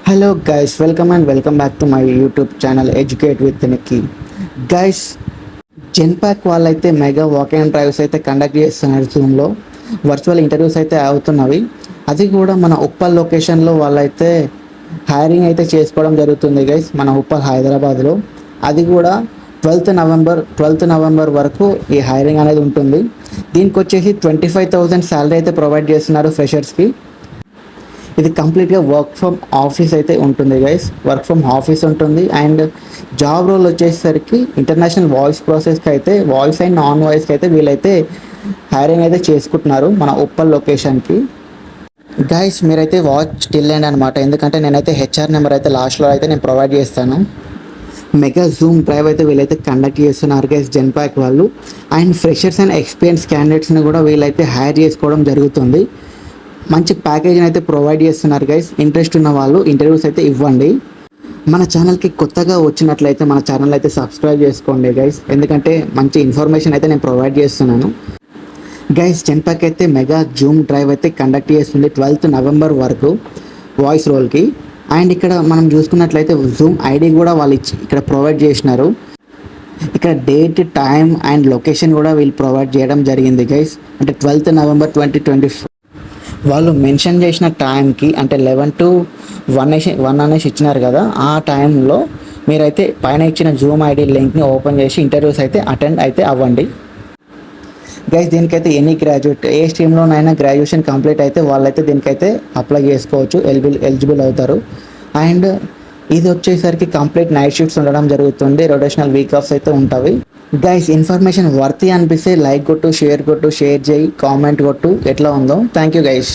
Hello guys, welcome back to my YouTube channel Educate with Nikki. Guys, Genpact వాళ్ళైతే mega walk and drives అయితే conduct చేస్తున్నారు జూమ్లో. Virtual interviews అయితే అవుతున్నవి. అది కూడా మన ఉప్పల్ లొకేషన్లో వాళ్ళైతే హైరింగ్ అయితే చేసుకోవడం జరుగుతుంది గైస్, మన ఉప్పల్ హైదరాబాద్లో. అది కూడా 12th నవంబర్ వరకు ఈ హైరింగ్ అనేది ఉంటుంది. దీనికి వచ్చేసి 25,000 శాలరీ అయితే ప్రొవైడ్ చేస్తున్నారు ఫ్రెషర్స్కి. ఇది కంప్లీట్గా వర్క్ ఫ్రమ్ ఆఫీస్ అయితే ఉంటుంది గైస్, వర్క్ ఫ్రమ్ ఆఫీస్ ఉంటుంది. అండ్ జాబ్ రోల్ వచ్చేసరికి ఇంటర్నేషనల్ వాయిస్ ప్రాసెస్కి అయితే, వాయిస్ అండ్ నాన్ వాయిస్కి అయితే వీళ్ళైతే హైరింగ్ అయితే చేసుకుంటున్నారు మన ఉప్పల్ లొకేషన్కి. గైస్ మీరైతే వాచ్ స్టిల్ అండ్ అనమాట, ఎందుకంటే నేనైతే హెచ్ఆర్ నెంబర్ అయితే లాస్ట్లో అయితే నేను ప్రొవైడ్ చేస్తాను. మెగా జూమ్ డ్రైవ్ అయితే వీళ్ళైతే కండక్ట్ చేస్తున్నారు గైస్ జెన్పాక్ వాళ్ళు. అండ్ ఫ్రెషర్స్ అండ్ ఎక్స్పీరియన్స్ క్యాండిడేట్స్ని కూడా వీళ్ళైతే హైర్ చేసుకోవడం జరుగుతుంది. మంచి ప్యాకేజ్ని అయితే ప్రొవైడ్ చేస్తున్నారు గైస్. ఇంట్రెస్ట్ ఉన్న వాళ్ళు ఇంటర్వ్యూస్ అయితే ఇవ్వండి. మన ఛానల్కి కొత్తగా వచ్చినట్లయితే మన ఛానల్ అయితే సబ్స్క్రైబ్ చేసుకోండి గైస్, ఎందుకంటే మంచి ఇన్ఫర్మేషన్ అయితే నేను ప్రొవైడ్ చేస్తున్నాను. గైస్ జెన్పాక్ అయితే మెగా జూమ్ డ్రైవ్ అయితే కండక్ట్ చేస్తుంది 12th నవంబర్ వరకు వాయిస్ రోల్కి. అండ్ ఇక్కడ మనం చూసుకున్నట్లయితే జూమ్ ఐడి కూడా వాళ్ళు ఇక్కడ ప్రొవైడ్ చేసినారు. ఇక్కడ డేట్, టైం అండ్ లొకేషన్ కూడా వీళ్ళు ప్రొవైడ్ చేయడం జరిగింది గైస్. అంటే 12th నవంబర్ 2024 వాళ్ళు మెన్షన్ చేసిన టైంకి, అంటే 11 to 1 అనేసి ఇచ్చినారు కదా, ఆ టైంలో మీరైతే పైన ఇచ్చిన జూమ్ ఐడి లింక్ని ఓపెన్ చేసి ఇంటర్వ్యూస్ అయితే అటెండ్ అయితే అవ్వండి గైస్. దీనికైతే ఎనీ గ్రాడ్యుయేట్, ఏ స్ట్రీమ్లోనైనా గ్రాడ్యుయేషన్ కంప్లీట్ అయితే వాళ్ళైతే దీనికైతే అప్లై చేసుకోవచ్చు, ఎలిజిబుల్ అవుతారు. అండ్ ఇది వచ్చేసరికి కంప్లీట్ నైట్ షిఫ్ట్స్ ఉండడం జరుగుతుంది, రొటేషనల్ వీక్ ఆఫ్స్ అయితే ఉంటాయి గైస్. ఇన్ఫర్మేషన్ వర్తి అనిపిస్తే లైక్ కొట్టు, షేర్ చేయి, కామెంట్ కొట్టు ఎట్లా ఉందో. Thank you guys.